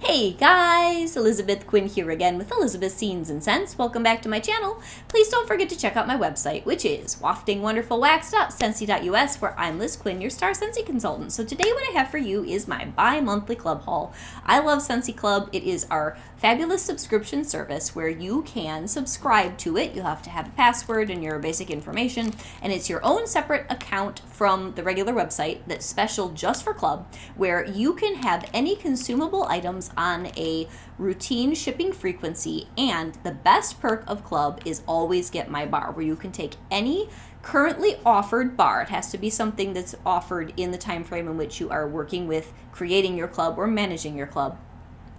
Hey guys, Elizabeth Quinn here again with Elizabeth's Scenes and Scents. Welcome back to my channel. Please don't forget to check out my website, which is waftingwonderfulwax.scentsy.us, where I'm Liz Quinn, your star Scentsy consultant. So today what I have for you is my bi-monthly club haul. I love Scentsy Club. It is our fabulous subscription service where you can subscribe to it. You'll have to have a password and your basic information, and it's your own separate account from the regular website that's special just for club, where you can have any consumable items on a routine shipping frequency. And the best perk of club is always get my bar, where you can take any currently offered bar. It has to be something that's offered in the time frame in which you are working with creating your club or managing your club.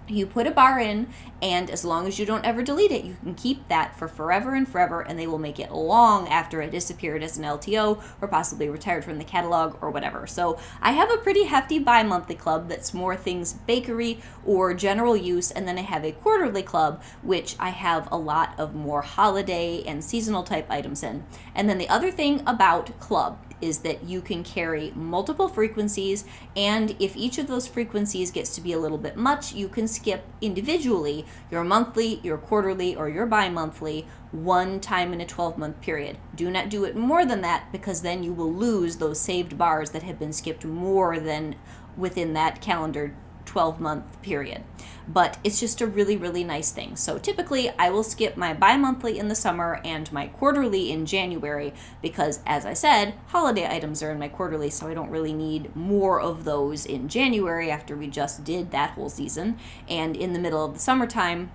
You put a bar in, and as long as you don't ever delete it, you can keep that for forever and forever, and they will make it long after it disappeared as an LTO or possibly retired from the catalog or whatever. So I have a pretty hefty bi-monthly club that's more things bakery or general use, and then I have a quarterly club, which I have a lot of more holiday and seasonal type items in. And then the other thing about club is that you can carry multiple frequencies, and if each of those frequencies gets to be a little bit much, you can skip individually your monthly, your quarterly, or your bi-monthly one time in a 12-month period. Do not do it more than that, because then you will lose those saved bars that have been skipped more than within that calendar 12-month period. But it's just a really, really nice thing. So typically I will skip my bi-monthly in the summer and my quarterly in January, because as I said, holiday items are in my quarterly, so I don't really need more of those in January after we just did that whole season. And in the middle of the summertime,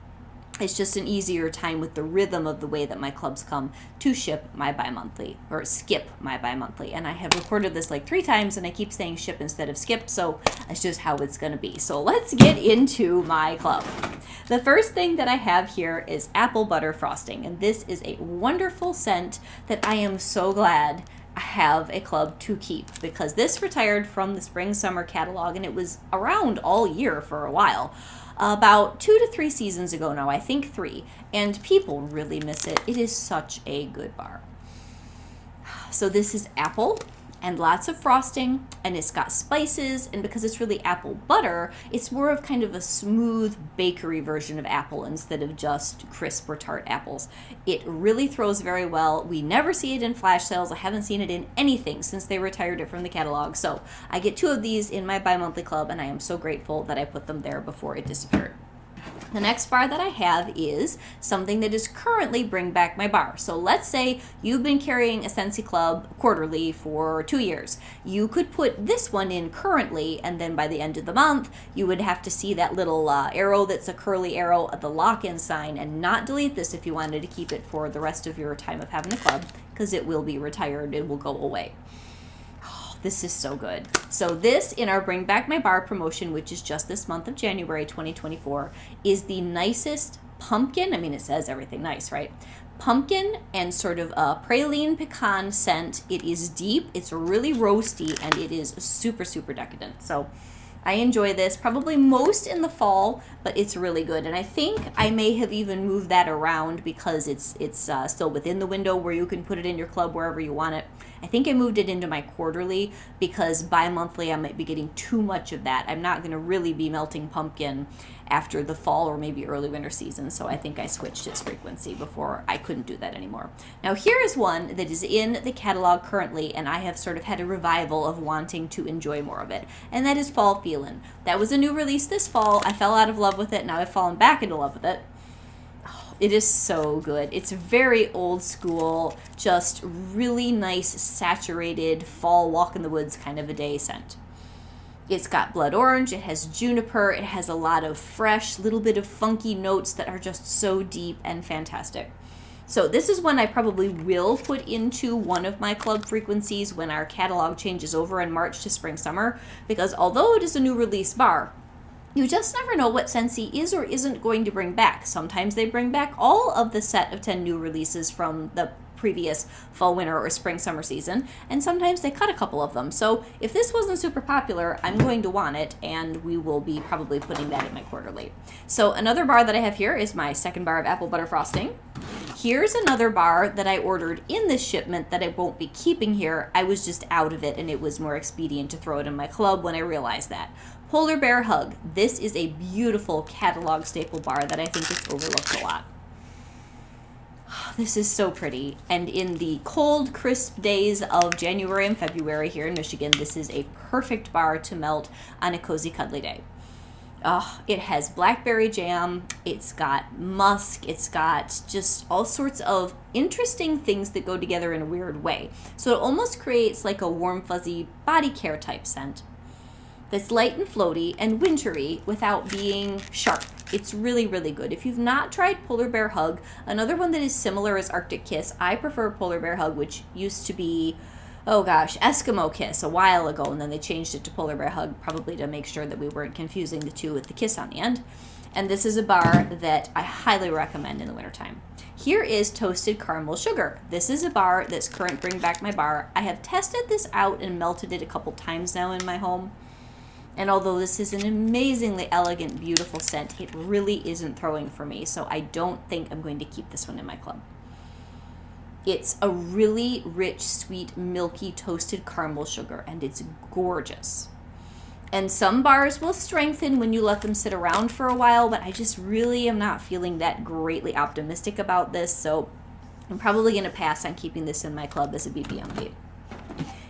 it's just an easier time with the rhythm of the way that my clubs come to ship my bi-monthly, or skip my bi-monthly. And I have recorded this like 3 times and I keep saying ship instead of skip, so that's just how it's going to be. So let's get into my club. The first thing that I have here is apple butter frosting, and this is a wonderful scent that I am so glad I have a club to keep, because this retired from the spring summer catalog and it was around all year for a while. About 2 to 3 seasons ago now, I think 3, and people really miss it. It is such a good bar. So this is apple and lots of frosting, and it's got spices, and because it's really apple butter, it's more of kind of a smooth bakery version of apple instead of just crisp or tart apples. It really throws very well. We never see it in flash sales. I haven't seen it in anything since they retired it from the catalog. So I get 2 of these in my bi-monthly club, and I am so grateful that I put them there before it disappeared. The next bar that I have is something that is currently Bring Back My Bar. So let's say you've been carrying a Scentsy Club quarterly for 2 years. You could put this one in currently, and then by the end of the month, you would have to see that little arrow that's a curly arrow at the lock-in sign, and not delete this if you wanted to keep it for the rest of your time of having a club, because it will be retired. It will go away. This is so good. So this, in our Bring Back My Bar promotion, which is just this month of January 2024, is the nicest pumpkin. I mean, it says everything nice, right? Pumpkin and sort of a praline pecan scent. It is deep, it's really roasty, and it is super, super decadent. So I enjoy this probably most in the fall, but it's really good. And I think I may have even moved that around because it's still within the window where you can put it in your club wherever you want it. I think I moved it into my quarterly because bi-monthly I might be getting too much of that. I'm not going to really be melting pumpkin after the fall or maybe early winter season, so I think I switched its frequency before I couldn't do that anymore. Now here is one that is in the catalog currently, and I have sort of had a revival of wanting to enjoy more of it, and that is Fall Feelin'. That was a new release this fall. I fell out of love with it. Now I've fallen back into love with it. It is so good. It's very old school, just really nice, saturated fall walk in the woods kind of a day scent. It's got blood orange, it has juniper, it has a lot of fresh, little bit of funky notes that are just so deep and fantastic. So this is one I probably will put into one of my club frequencies when our catalog changes over in March to spring summer, because although it is a new release bar, you just never know what Scentsy is or isn't going to bring back. Sometimes they bring back all of the set of 10 new releases from the previous fall, winter, or spring, summer season, and sometimes they cut a couple of them. So if this wasn't super popular, I'm going to want it, and we will be probably putting that in my quarterly. So another bar that I have here is my second bar of apple butter frosting. Here's another bar that I ordered in this shipment that I won't be keeping here. I was just out of it, and it was more expedient to throw it in my club when I realized that. Polar Bear Hug. This is a beautiful catalog staple bar that I think is overlooked a lot. This is so pretty. And in the cold, crisp days of January and February here in Michigan, this is a perfect bar to melt on a cozy, cuddly day. It has blackberry jam, it's got musk, it's got just all sorts of interesting things that go together in a weird way. So it almost creates like a warm, fuzzy body care type scent that's light and floaty and wintry without being sharp. It's really, really good. If you've not tried Polar Bear Hug, another one that is similar is Arctic Kiss. I prefer Polar Bear Hug, which used to be, oh gosh, Eskimo Kiss a while ago, and then they changed it to Polar Bear Hug, probably to make sure that we weren't confusing the two with the kiss on the end. And this is a bar that I highly recommend in the wintertime. Here is Toasted Caramel Sugar. This is a bar that's current Bring Back My Bar. I have tested this out and melted it a couple times now in my home. And although this is an amazingly elegant, beautiful scent, it really isn't throwing for me, so I don't think I'm going to keep this one in my club. It's a really rich, sweet, milky, toasted caramel sugar, and it's gorgeous. And some bars will strengthen when you let them sit around for a while, but I just really am not feeling that greatly optimistic about this, so I'm probably going to pass on keeping this in my club as a BBMB.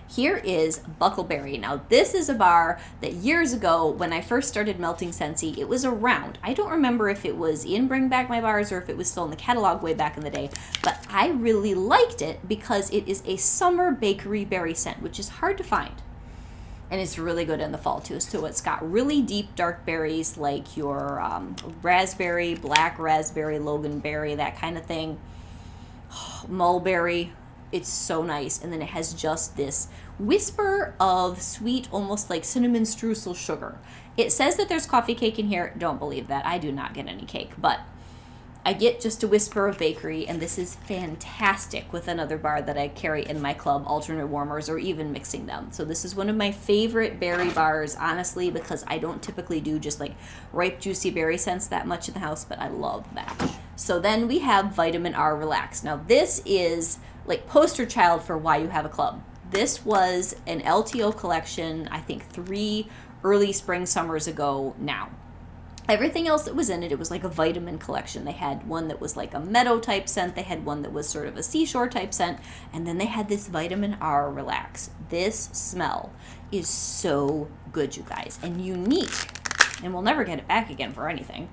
Here is Buckleberry. Now, this is a bar that years ago, when I first started melting Scentsy, it was around. I don't remember if it was in Bring Back My Bars or if it was still in the catalog way back in the day, but I really liked it because it is a summer bakery berry scent, which is hard to find. And it's really good in the fall, too. So it's got really deep, dark berries like your raspberry, black raspberry, loganberry, that kind of thing. Mulberry. It's so nice. And then it has just this whisper of sweet, almost like cinnamon streusel sugar. It says that there's coffee cake in here. Don't believe that. I do not get any cake, but I get just a whisper of bakery, and this is fantastic with another bar that I carry in my club, alternate warmers, or even mixing them. So this is one of my favorite berry bars, honestly, because I don't typically do just like ripe, juicy berry scents that much in the house, but I love that. So then we have Vitamin R Relax. Now this is like poster child for why you have a club. This was an LTO collection, I think 3 early spring summers ago now. Everything else that was in it, it was like a vitamin collection. They had one that was like a meadow type scent. They had one that was sort of a seashore type scent. And then they had this Vitamin R Relax. This smell is so good, you guys, and unique. And we'll never get it back again for anything.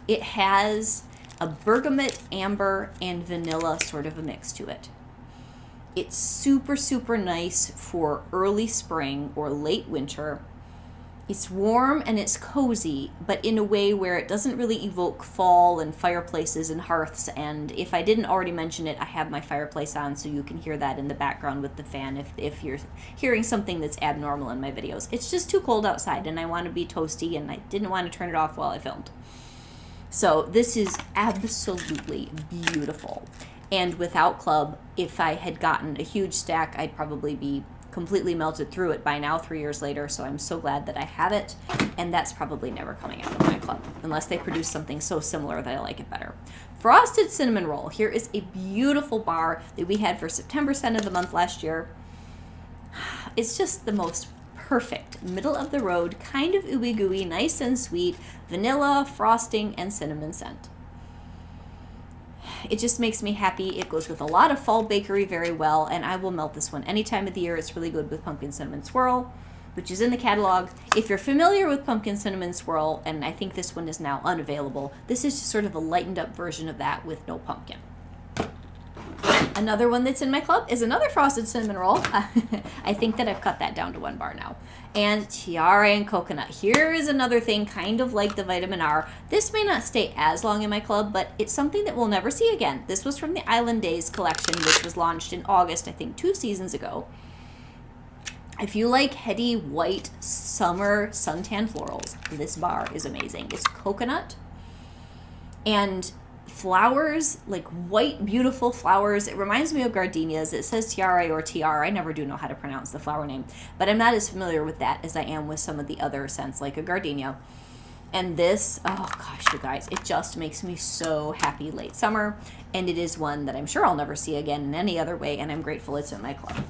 It has a bergamot, amber, and vanilla sort of a mix to it. It's super, super nice for early spring or late winter. It's warm and it's cozy, but in a way where it doesn't really evoke fall and fireplaces and hearths. And if I didn't already mention it, I have my fireplace on, so you can hear that in the background with the fan if you're hearing something that's abnormal in my videos. It's just too cold outside and I want to be toasty, and I didn't want to turn it off while I filmed. So this is absolutely beautiful. And without club, if I had gotten a huge stack, I'd probably be completely melted through it by now, 3 years later. So I'm so glad that I have it, and that's probably never coming out of my club unless they produce something so similar that I like it better. Frosted Cinnamon Roll. Here is a beautiful bar that we had for September scent of the month last year. It's just the most perfect middle of the road, kind of ooey gooey, nice and sweet, vanilla, frosting, and cinnamon scent. It just makes me happy. It goes with a lot of fall bakery very well, and I will melt this one any time of the year. It's really good with Pumpkin Cinnamon Swirl, which is in the catalog. If you're familiar with Pumpkin Cinnamon Swirl, and I think this one is now unavailable, this is just sort of a lightened up version of that with no pumpkin. Another one that's in my club is another Frosted Cinnamon Roll. I think that I've cut that down to 1 bar now. And Tiara and Coconut. Here is another thing kind of like the Vitamin R. This may not stay as long in my club, but it's something that we'll never see again. This was from the Island Days collection, which was launched in August, I think 2 seasons ago. If you like heady white summer suntan florals, this bar is amazing. It's coconut and flowers, like white, beautiful flowers. It reminds me of gardenias. It says tiara or tiara. I never do know how to pronounce the flower name, but I'm not as familiar with that as I am with some of the other scents like a gardenia. And this, oh gosh, you guys, it just makes me so happy late summer. And it is one that I'm sure I'll never see again in any other way, and I'm grateful it's in my club.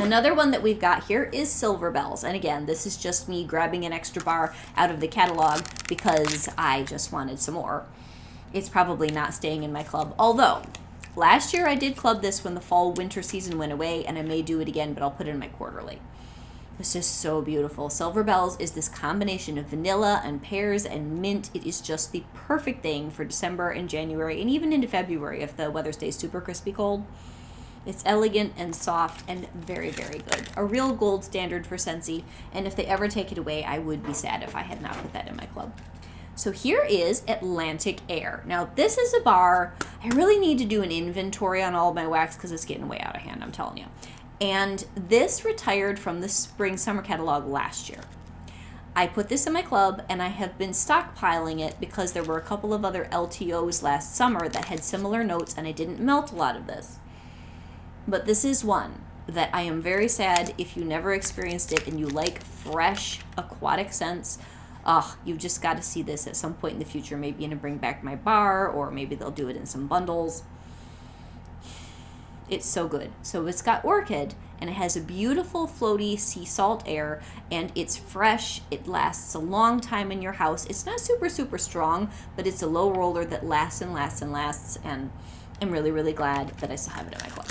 Another one that we've got here is Silver Bells. And again, this is just me grabbing an extra bar out of the catalog because I just wanted some more. It's probably not staying in my club. Although, last year I did club this when the fall-winter season went away, and I may do it again, but I'll put it in my quarterly. This is so beautiful. Silver Bells is this combination of vanilla and pears and mint. It is just the perfect thing for December and January, and even into February if the weather stays super crispy cold. It's elegant and soft and very, very good. A real gold standard for Scentsy, and if they ever take it away, I would be sad if I had not put that in my club. So here is Atlantic Air. Now this is a bar, I really need to do an inventory on all of my wax because it's getting way out of hand, I'm telling you. And this retired from the spring summer catalog last year. I put this in my club and I have been stockpiling it because there were a couple of other LTOs last summer that had similar notes and I didn't melt a lot of this. But this is one that I am very sad if you never experienced it and you like fresh aquatic scents. You've just got to see this at some point in the future, maybe in a Bring Back My Bar, or maybe they'll do it in some bundles. It's so good. So it's got orchid, and it has a beautiful floaty sea salt air, and it's fresh. It lasts a long time in your house. It's not super, super strong, but it's a low roller that lasts and lasts and lasts, and I'm really, really glad that I still have it in my club.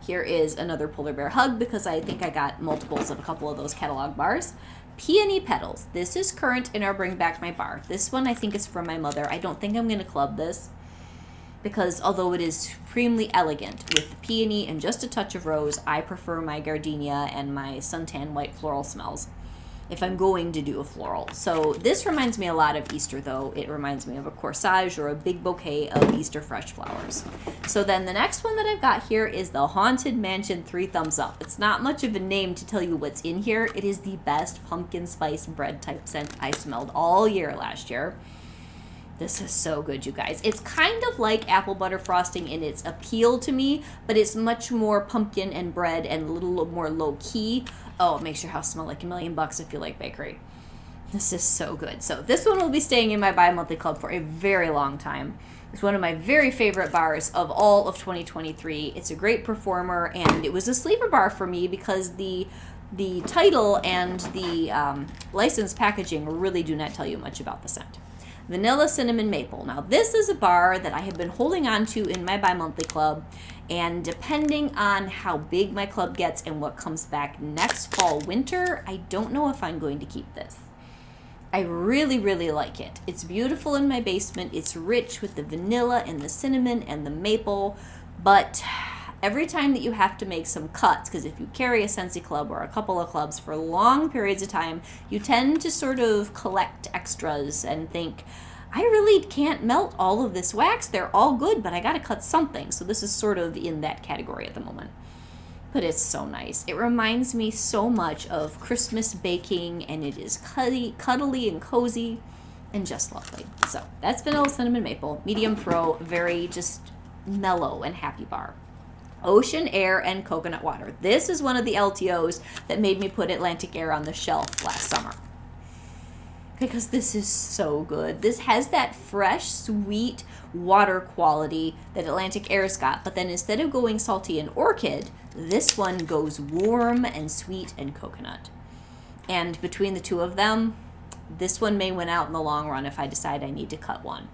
Here is another Polar Bear Hug because I think I got multiples of a couple of those catalog bars. Peony Petals. This is current in our Bring Back My Bar. This one I think is from my mother. I don't think I'm going to club this because although it is supremely elegant with the peony and just a touch of rose, I prefer my gardenia and my suntan white floral smells if I'm going to do a floral. So this reminds me a lot of Easter though. It reminds me of a corsage or a big bouquet of Easter fresh flowers. So then the next one that I've got here is the Haunted Mansion 3 Thumbs Up. It's not much of a name to tell you what's in here. It is the best pumpkin spice bread type scent I smelled all year last year. This is so good, you guys. It's kind of like apple butter frosting in its appeal to me, but it's much more pumpkin and bread and a little more low-key. Oh, it makes your house smell like $1 million if you like bakery. This is so good. So this one will be staying in my bi-monthly club for a very long time. It's one of my very favorite bars of all of 2023. It's a great performer, and it was a sleeper bar for me because the title and the licensed packaging really do not tell you much about the scent. Vanilla Cinnamon Maple. Now this is a bar that I have been holding on to in my bi-monthly club, and depending on how big my club gets and what comes back next fall winter, I don't know if I'm going to keep this. I really, really like it. It's beautiful in my basement. It's rich with the vanilla and the cinnamon and the maple, but every time that you have to make some cuts, because if you carry a Scentsy club or a couple of clubs for long periods of time, you tend to sort of collect extras and think, I really can't melt all of this wax. They're all good, but I got to cut something. So this is sort of in that category at the moment. But it's so nice. It reminds me so much of Christmas baking, and it is cuddly and cozy and just lovely. So that's Vanilla Cinnamon Maple, medium throw, very just mellow and happy bar. Ocean Air and Coconut Water. This is one of the LTOs that made me put Atlantic Air on the shelf last summer, because this is so good. This has that fresh, sweet water quality that Atlantic Air's got, but then instead of going salty and orchid, this one goes warm and sweet and coconut. And between the two of them, this one may win out in the long run if I decide I need to cut one.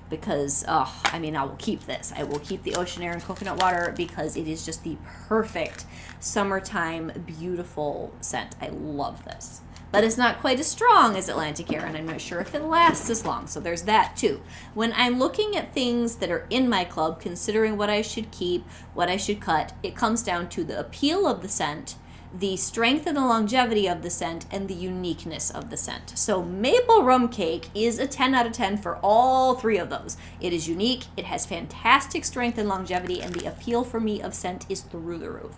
Because, I will keep this. I will keep the Ocean Air and Coconut Water because it is just the perfect summertime, beautiful scent. I love this. But it's not quite as strong as Atlantic Air, and I'm not sure if it lasts as long, so there's that too. When I'm looking at things that are in my club, considering what I should keep, what I should cut, it comes down to the appeal of the scent, the strength and the longevity of the scent, and the uniqueness of the scent. So Maple Rum Cake is a 10 out of 10 for all three of those. It is unique, it has fantastic strength and longevity, and the appeal for me of scent is through the roof.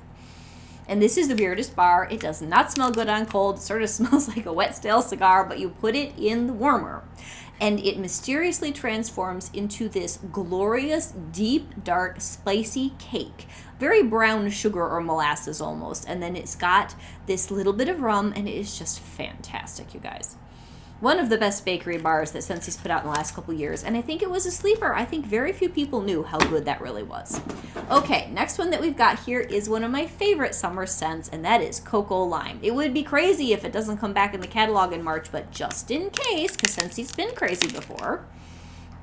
And this is the weirdest bar. It does not smell good on cold. It sort of smells like a wet, stale cigar, but you put it in the warmer, and it mysteriously transforms into this glorious, deep, dark, spicy cake. Very brown sugar or molasses almost. And then it's got this little bit of rum, and it is just fantastic, you guys. One of the best bakery bars that Scentsy's put out in the last couple years, and I think it was a sleeper. I think very few people knew how good that really was. Okay, next one that we've got here is one of my favorite summer scents, and that is Cocoa Lime. It would be crazy if it doesn't come back in the catalog in March, but just in case, because Scentsy's been crazy before,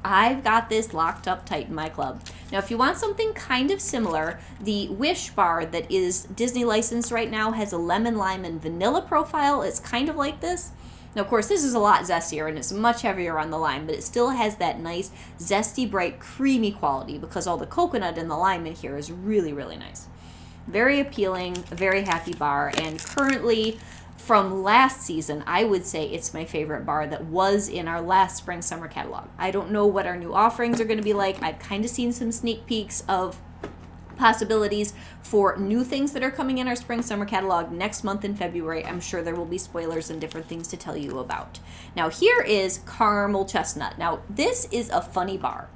I've got this locked up tight in my club. Now, if you want something kind of similar, the Wish bar that is Disney licensed right now has a lemon, lime, and vanilla profile. It's kind of like this. Now, of course, this is a lot zestier and it's much heavier on the lime, but it still has that nice, zesty, bright, creamy quality because all the coconut and the lime in here is really, really nice. Very appealing, a very happy bar, and currently from last season, I would say it's my favorite bar that was in our last spring-summer catalog. I don't know what our new offerings are going to be like. I've kind of seen some sneak peeks of possibilities for new things that are coming in our spring-summer catalog next month in February. I'm sure there will be spoilers and different things to tell you about. Now, here is Caramel Chestnut. Now, this is a funny bar.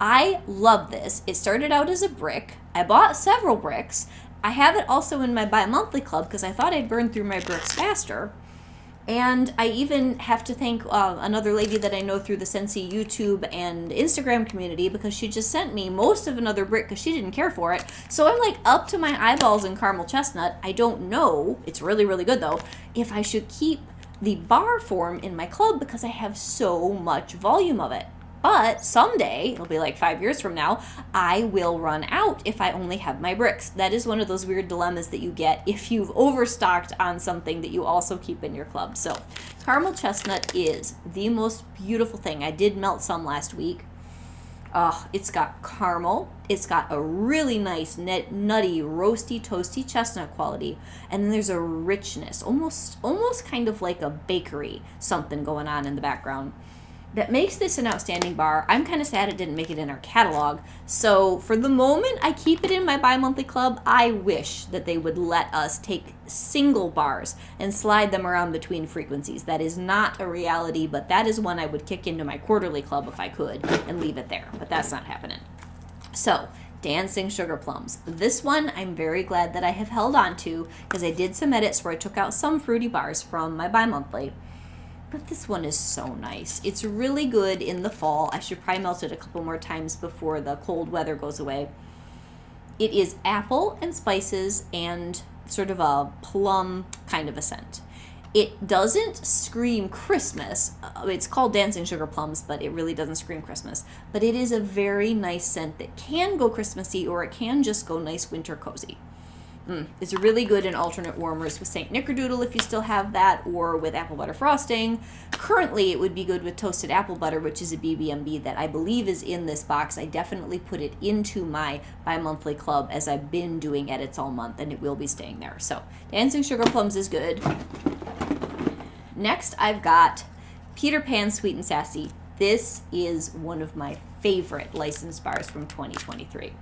I love this. It started out as a brick. I bought several bricks. I have it also in my bi-monthly club because I thought I'd burn through my bricks faster. And I even have to thank another lady that I know through the Scentsy YouTube and Instagram community because she just sent me most of another brick because she didn't care for it. So I'm like up to my eyeballs in Caramel Chestnut. I don't know, it's really, really good though, if I should keep the bar form in my club because I have so much volume of it. But someday, it'll be like 5 years from now, I will run out if I only have my bricks. That is one of those weird dilemmas that you get if you've overstocked on something that you also keep in your club. So, Caramel Chestnut is the most beautiful thing. I did melt some last week. It's got caramel. It's got a really nice, nutty, roasty, toasty chestnut quality. And then there's a richness, almost kind of like a bakery something going on in the background. That makes this an outstanding bar. I'm kind of sad it didn't make it in our catalog. So for the moment, I keep it in my bi-monthly club. I wish that they would let us take single bars and slide them around between frequencies. That is not a reality, but that is one I would kick into my quarterly club if I could and leave it there. But that's not happening. So, Dancing Sugar Plums. This one I'm very glad that I have held on to because I did some edits where I took out some fruity bars from my bi-monthly. But this one is so nice. It's really good in the fall. I should probably melt it a couple more times before the cold weather goes away. It is apple and spices and sort of a plum kind of a scent. It doesn't scream Christmas. It's called Dancing Sugar Plums, but it really doesn't scream Christmas. But it is a very nice scent that can go Christmassy or it can just go nice winter cozy. It's really good in alternate warmers with St. Nickerdoodle if you still have that, or with apple butter frosting. Currently, it would be good with toasted apple butter, which is a BB&B that I believe is in this box. I definitely put it into my bi-monthly club as I've been doing edits all month, and it will be staying there. So, Dancing Sugar Plums is good. Next, I've got Peter Pan Sweet and Sassy. This is one of my favorite licensed bars from 2023.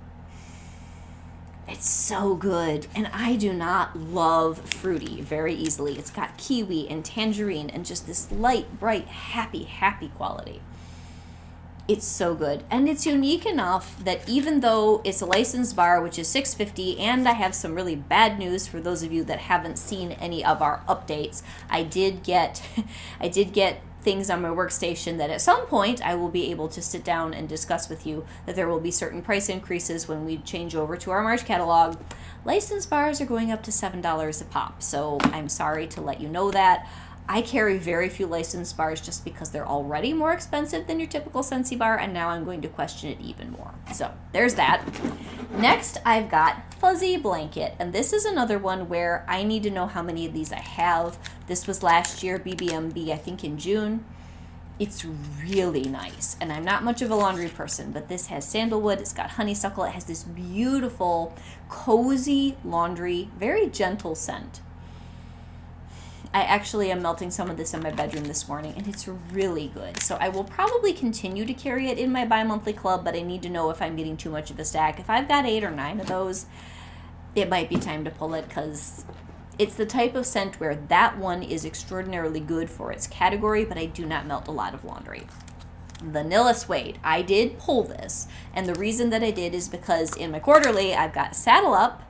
It's so good, and I do not love fruity very easily. It's got kiwi and tangerine and just this light, bright, happy quality. It's so good, and it's unique enough that even though it's a licensed bar, which is $6.50, and I have some really bad news for those of you that haven't seen any of our updates, I did get things on my workstation that at some point I will be able to sit down and discuss with you that there will be certain price increases when we change over to our March catalog. Licensed bars are going up to $7 a pop, so I'm sorry to let you know that. I carry very few licensed bars just because they're already more expensive than your typical Scentsy bar, and now I'm going to question it even more. So there's that. Next, I've got Fuzzy Blanket, and this is another one where I need to know how many of these I have. This was last year, BB&B, I think in June. It's really nice, and I'm not much of a laundry person, but this has sandalwood, it's got honeysuckle, it has this beautiful, cozy laundry, very gentle scent. I actually am melting some of this in my bedroom this morning, and it's really good. So I will probably continue to carry it in my bi-monthly club, but I need to know if I'm getting too much of a stack. If I've got 8 or 9 of those, it might be time to pull it, because it's the type of scent where that one is extraordinarily good for its category, but I do not melt a lot of laundry. Vanilla Suede. I did pull this, and the reason that I did is because in my quarterly, I've got Saddle Up,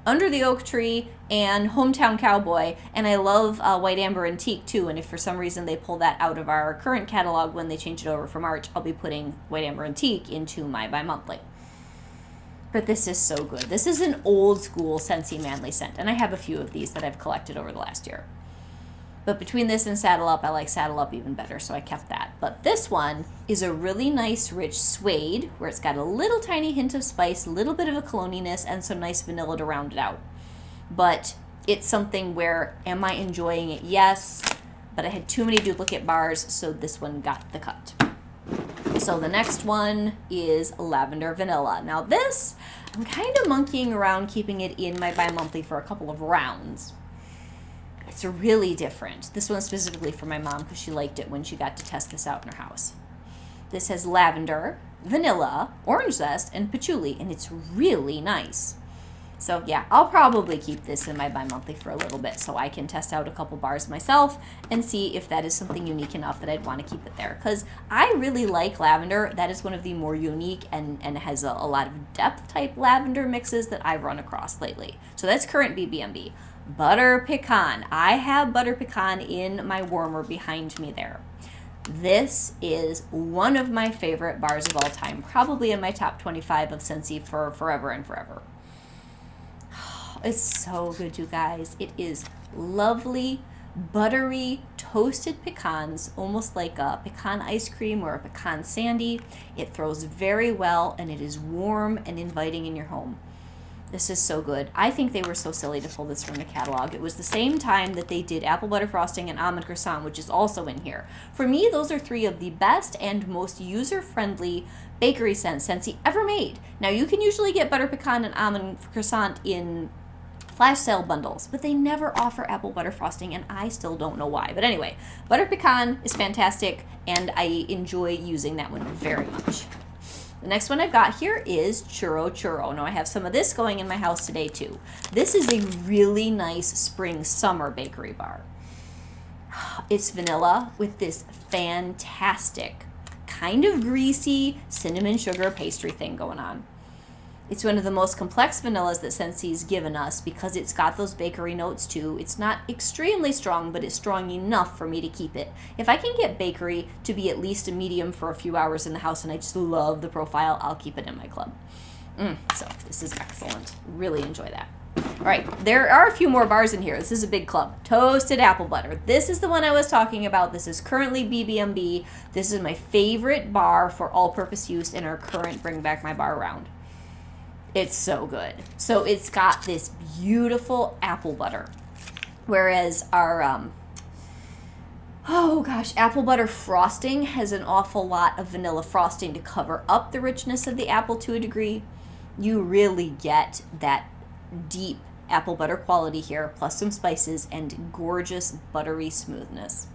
Under the Oak Tree and Hometown Cowboy, and I love White Amber Antique too, and if for some reason they pull that out of our current catalog when they change it over for March, I'll be putting White Amber Antique into my bi-monthly. But this is so good. This is an old school Scentsy Manly scent, and I have a few of these that I've collected over the last year. But between this and Saddle Up, I like Saddle Up even better, so I kept that. But this one is a really nice, rich suede, where it's got a little tiny hint of spice, a little bit of a cologniness, and some nice vanilla to round it out. But it's something where, am I enjoying it? Yes. But I had too many duplicate bars, so this one got the cut. So the next one is Lavender Vanilla. Now this, I'm kind of monkeying around keeping it in my bi-monthly for a couple of rounds. It's really different. This one specifically for my mom because she liked it when she got to test this out in her house. This has lavender, vanilla, orange zest, and patchouli, and it's really nice. So yeah, I'll probably keep this in my bi-monthly for a little bit so I can test out a couple bars myself and see if that is something unique enough that I'd want to keep it there. Because I really like lavender. That is one of the more unique and has a lot of depth type lavender mixes that I've run across lately. So that's current BBMB. Butter Pecan. I have Butter Pecan in my warmer behind me there. This is one of my favorite bars of all time, probably in my top 25 of Scentsy for forever and forever. It's so good, you guys. It is lovely, buttery, toasted pecans, almost like a pecan ice cream or a pecan sandy. It throws very well, and it is warm and inviting in your home. This is so good. I think they were so silly to pull this from the catalog. It was the same time that they did apple butter frosting and almond croissant, which is also in here. For me, those are three of the best and most user-friendly bakery scents Scentsy ever made. Now, you can usually get butter pecan and almond croissant in flash sale bundles, but they never offer apple butter frosting, and I still don't know why. But anyway, butter pecan is fantastic, and I enjoy using that one very much. The next one I've got here is Churro Churro. Now I have some of this going in my house today too. This is a really nice spring summer bakery bar. It's vanilla with this fantastic kind of greasy cinnamon sugar pastry thing going on. It's one of the most complex vanillas that Scentsy's given us because it's got those bakery notes too. It's not extremely strong, but it's strong enough for me to keep it. If I can get bakery to be at least a medium for a few hours in the house and I just love the profile, I'll keep it in my club. So this is excellent. Really enjoy that. All right, there are a few more bars in here. This is a big club. Toasted apple butter. This is the one I was talking about. This is currently BBMB. This is my favorite bar for all-purpose use in our current Bring Back My Bar round. It's so good. So it's got this beautiful apple butter, whereas our apple butter frosting has an awful lot of vanilla frosting to cover up the richness of the apple to a degree. You really get that deep apple butter quality here, plus some spices and gorgeous buttery smoothness.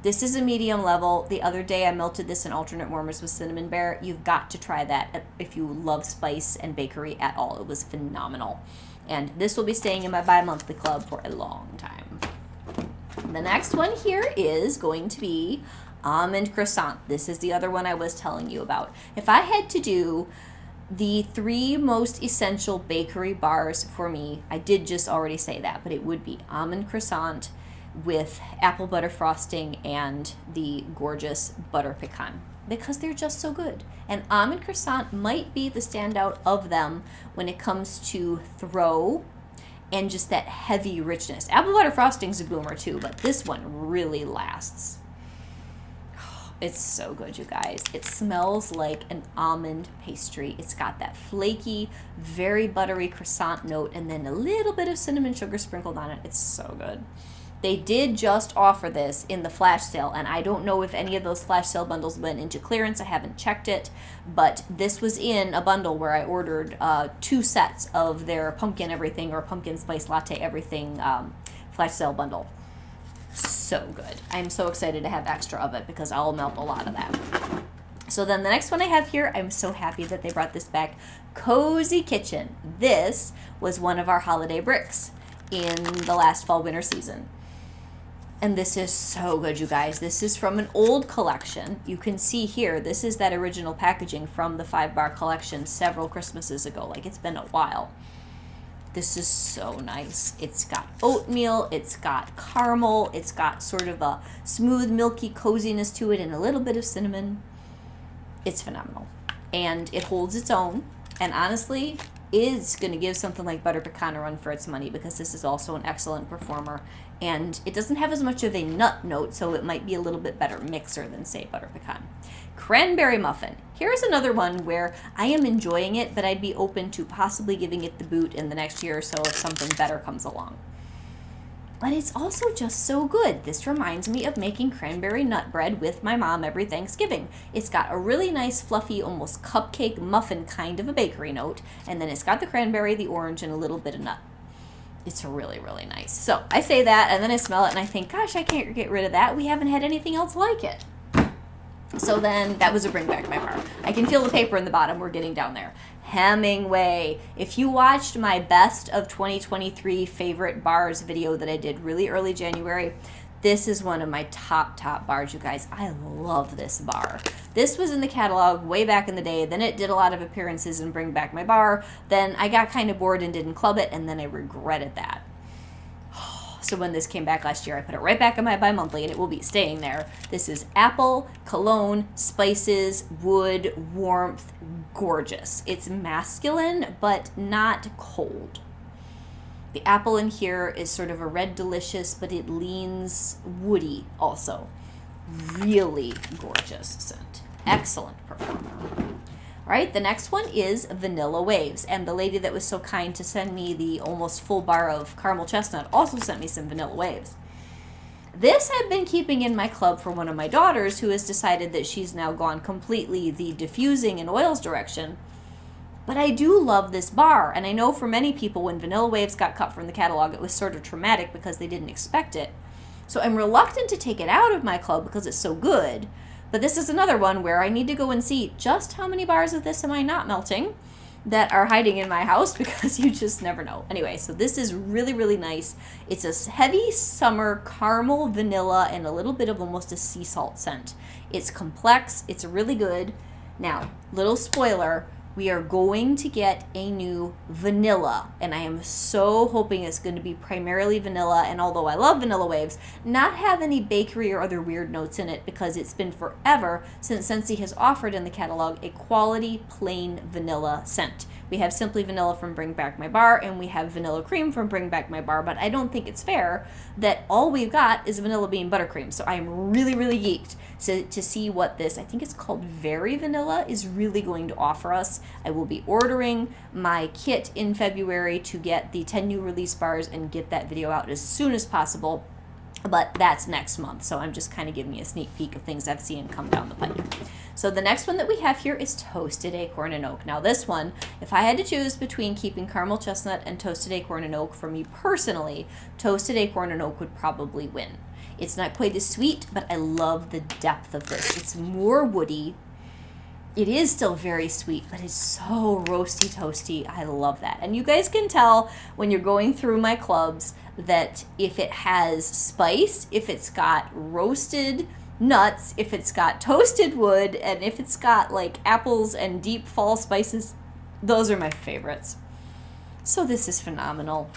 This is a medium level. The other day I melted this in alternate warmers with cinnamon bear. You've got to try that if you love spice and bakery at all. It was phenomenal. And this will be staying in my bi-monthly club for a long time. The next one here is going to be Almond Croissant. This is the other one I was telling you about. If I had to do the three most essential bakery bars for me, I did just already say that, but it would be Almond Croissant with apple butter frosting and the gorgeous butter pecan, because they're just so good. And almond croissant might be the standout of them when it comes to throw and just that heavy richness. Apple butter frosting's a boomer too, but this one really lasts. It's so good, you guys. It smells like an almond pastry. It's got that flaky, very buttery croissant note and then a little bit of cinnamon sugar sprinkled on it. It's so good. They did just offer this in the flash sale, and I don't know if any of those flash sale bundles went into clearance. I haven't checked it, but this was in a bundle where I ordered 2 sets of their pumpkin everything or pumpkin spice latte everything flash sale bundle. So good. I'm so excited to have extra of it because I'll melt a lot of that. So then the next one I have here, I'm so happy that they brought this back. Cozy Kitchen. This was one of our holiday bricks in the last fall-winter season. And this is so good, you guys. This is from an old collection. You can see here, this is that original packaging from the 5-bar collection several Christmases ago. Like, it's been a while. This is so nice. It's got oatmeal, it's got caramel, it's got sort of a smooth, milky coziness to it and a little bit of cinnamon. It's phenomenal. And it holds its own. And honestly, is going to give something like Butter Pecan a run for its money because this is also an excellent performer. And it doesn't have as much of a nut note, so it might be a little bit better mixer than, say, Butter Pecan. Cranberry Muffin. Here's another one where I am enjoying it, but I'd be open to possibly giving it the boot in the next year or so if something better comes along. But it's also just so good. This reminds me of making cranberry nut bread with my mom every Thanksgiving. It's got a really nice, fluffy, almost cupcake muffin kind of a bakery note, and then it's got the cranberry, the orange, and a little bit of nut. It's really, really nice. So I say that, and then I smell it, and I think, gosh, I can't get rid of that. We haven't had anything else like it. So then that was a bring back my bar. I can feel the paper in the bottom. We're getting down there. Hemingway. If you watched my best of 2023 favorite bars video that I did really early January, this is one of my top bars, you guys. I love this bar. This was in the catalog way back in the day. Then it did a lot of appearances in Bring Back My Bar. Then I got kind of bored and didn't club it, and then I regretted that. So when this came back last year, I put it right back in my bi-monthly, and it will be staying there. This is apple, cologne, spices, wood, warmth, gorgeous. It's masculine, but not cold. The apple in here is sort of a red delicious, but it leans woody also. Really gorgeous scent. Excellent performer. All right, the next one is Vanilla Waves, and the lady that was so kind to send me the almost full bar of caramel chestnut also sent me some Vanilla Waves. This I've been keeping in my club for one of my daughters who has decided that she's now gone completely the diffusing and oils direction. But I do love this bar, and I know for many people when Vanilla Waves got cut from the catalog, it was sort of traumatic because they didn't expect it. So I'm reluctant to take it out of my club because it's so good. But this is another one where I need to go and see just how many bars of this am I not melting that are hiding in my house because you just never know. Anyway, so this is really, really nice. It's a heavy summer caramel, vanilla, and a little bit of almost a sea salt scent. It's complex. It's really good. Now, little spoiler, we are going to get a new vanilla, and I am so hoping it's going to be primarily vanilla, and although I love Vanilla Waves, not have any bakery or other weird notes in it because it's been forever since Scentsy has offered in the catalog a quality plain vanilla scent. We have Simply Vanilla from Bring Back My Bar, and we have Vanilla Cream from Bring Back My Bar, but I don't think it's fair that all we've got is Vanilla Bean Buttercream, so I am really, really geeked to see what this, I think it's called Very Vanilla, is really going to offer us. I will be ordering my kit in February to get the 10 new release bars and get that video out as soon as possible. But that's next month, so I'm just kind of giving you a sneak peek of things I've seen come down the pipe. So the next one that we have here is Toasted Acorn and Oak. Now this one, if I had to choose between keeping Caramel Chestnut and Toasted Acorn and Oak, for me personally, Toasted Acorn and Oak would probably win. It's not quite as sweet, but I love the depth of this. It's more woody. It is still very sweet, but it's so roasty toasty. I love that. And you guys can tell when you're going through my clubs that if it has spice, if it's got roasted nuts, if it's got toasted wood, and if it's got like apples and deep fall spices, those are my favorites. So this is phenomenal.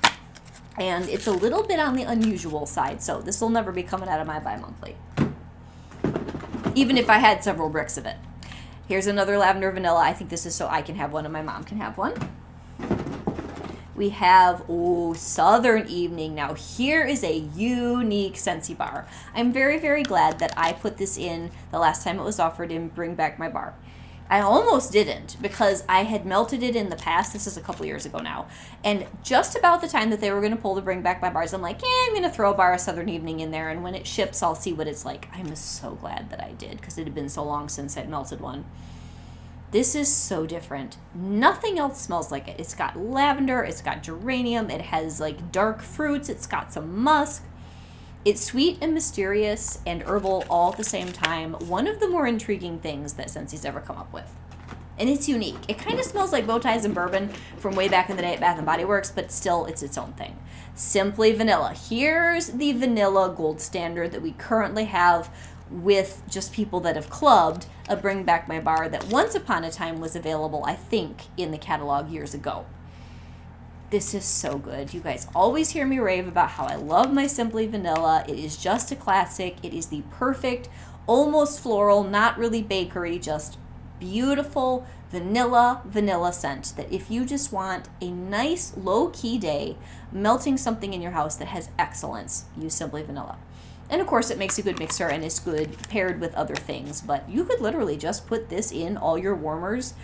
And it's a little bit on the unusual side, so this will never be coming out of my bi-monthly, even if I had several bricks of it. Here's another lavender vanilla. I think this is so I can have one and my mom can have one. We have, Southern Evening. Now here is a unique Scentsy bar. I'm very, very glad that I put this in the last time it was offered in Bring Back My Bar. I almost didn't because I had melted it in the past. This is a couple years ago now. And just about the time that they were going to pull the Bring Back My Bars, I'm like, I'm going to throw a bar of Southern Evening in there. And when it ships, I'll see what it's like. I'm so glad that I did because it had been so long since I'd melted one. This is so different. Nothing else smells like it. It's got lavender. It's got geranium. It has like dark fruits. It's got some musk. It's sweet and mysterious and herbal all at the same time. One of the more intriguing things that Scentsy's ever come up with. And it's unique. It kind of smells like bow ties and bourbon from way back in the day at Bath & Body Works, but still it's its own thing. Simply Vanilla. Here's the vanilla gold standard that we currently have with just people that have clubbed a Bring Back My Bar that once upon a time was available, I think, in the catalog years ago. This is so good. You guys always hear me rave about how I love my Simply Vanilla. It is just a classic. It is the perfect, almost floral, not really bakery, just beautiful vanilla scent that if you just want a nice low-key day melting something in your house that has excellence, use Simply Vanilla. And of course it makes a good mixer and is good paired with other things, but you could literally just put this in all your warmers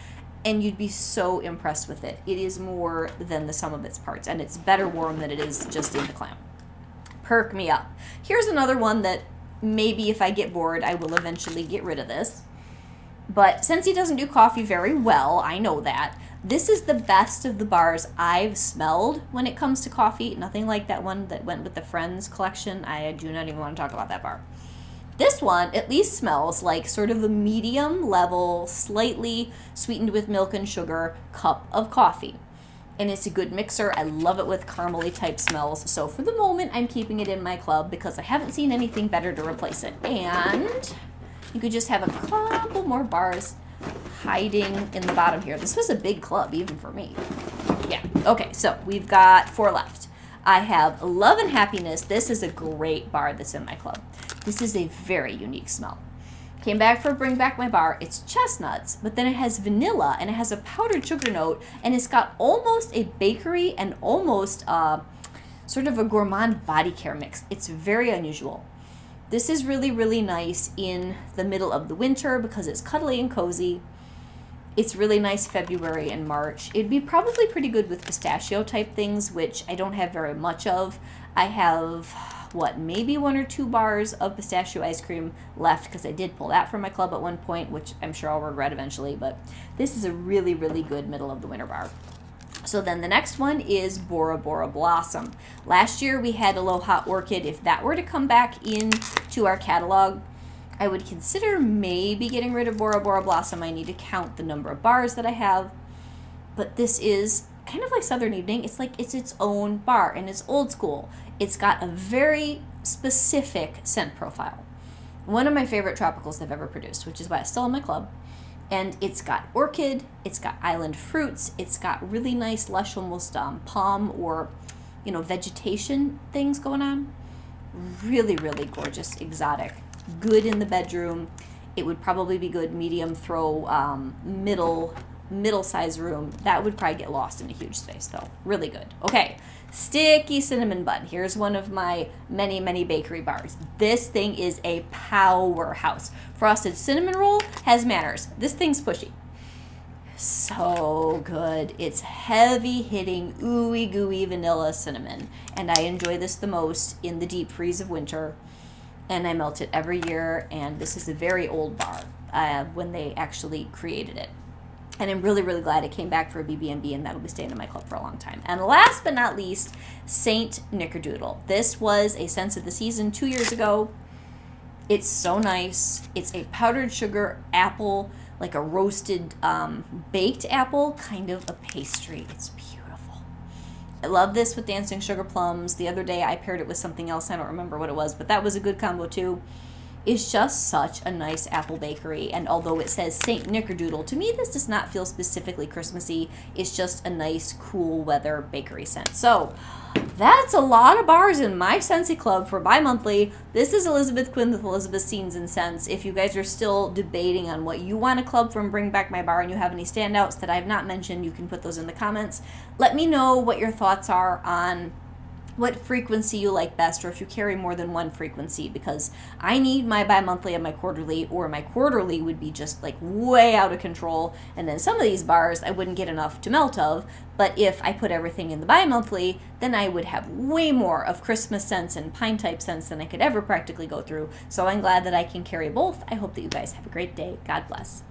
and you'd be so impressed with it. It is more than the sum of its parts, and it's better warm than it is just in the clam. Perk me up. Here's another one that maybe if I get bored I will eventually get rid of this. But Scentsy doesn't do coffee very well, I know that. This is the best of the bars I've smelled when it comes to coffee. Nothing like that one that went with the Friends collection. I do not even want to talk about that bar. This one at least smells like sort of a medium level, slightly sweetened with milk and sugar cup of coffee. And it's a good mixer. I love it with caramely type smells. So for the moment, I'm keeping it in my club because I haven't seen anything better to replace it. And you could just have a couple more bars hiding in the bottom here. This was a big club even for me. Yeah. Okay, so we've got 4 left. I have Love and Happiness. This is a great bar that's in my club. This is a very unique smell. Came back for Bring Back My Bar. It's chestnuts, but then it has vanilla and it has a powdered sugar note and it's got almost a bakery and almost sort of a gourmand body care mix. It's very unusual. This is really, really nice in the middle of the winter because it's cuddly and cozy. It's really nice February and March. It'd be probably pretty good with pistachio type things, which I don't have very much of. I have, maybe 1 or 2 bars of pistachio ice cream left because I did pull that from my club at one point, which I'm sure I'll regret eventually, but this is a really, really good middle of the winter bar. So then the next one is Bora Bora Blossom. Last year we had Aloha Orchid. If that were to come back into our catalog, I would consider maybe getting rid of Bora Bora Blossom. I need to count the number of bars that I have. But this is kind of like Southern Evening. It's like it's its own bar and it's old school. It's got a very specific scent profile. One of my favorite tropicals they've ever produced, which is why it's still in my club. And it's got orchid, it's got island fruits, it's got really nice, lush, almost palm or, vegetation things going on. Really, really gorgeous, exotic. Good in the bedroom. It would probably be good medium throw, middle size room. That would probably get lost in a huge space though. Really good. Okay, Sticky Cinnamon Bun. Here's one of my many, many bakery bars. This thing is a powerhouse. Frosted cinnamon roll has manners. This thing's pushy. So good. It's heavy hitting, ooey gooey vanilla cinnamon. And I enjoy this the most in the deep freeze of winter. And I melt it every year. And this is a very old bar when they actually created it. And I'm really, really glad it came back for a BB&B, and that'll be staying in my club for a long time. And last but not least, Saint Nickerdoodle. This was a Scents of the Season 2 years ago. It's so nice. It's a powdered sugar apple, like a roasted baked apple, kind of a pastry. It's beautiful. I love this with Dancing Sugar Plums. The other day I paired it with something else. I don't remember what it was, but that was a good combo too. It's just such a nice apple bakery, and although it says Saint Nickerdoodle, to me this does not feel specifically Christmassy. It's just a nice, cool weather bakery scent. So that's a lot of bars in my Scentsy Club for bi-monthly. This is Elizabeth Quinn with Elizabeth's Scenes and Scents. If you guys are still debating on what you want to club from Bring Back My Bar and you have any standouts that I have not mentioned, you can put those in the comments. Let me know what your thoughts are on what frequency you like best, or if you carry more than one frequency, because I need my bi-monthly and my quarterly, or my quarterly would be just like way out of control, and then some of these bars I wouldn't get enough to melt of. But if I put everything in the bi-monthly, then I would have way more of Christmas scents and pine type scents than I could ever practically go through. So I'm glad that I can carry both. I hope that you guys have a great day. God bless.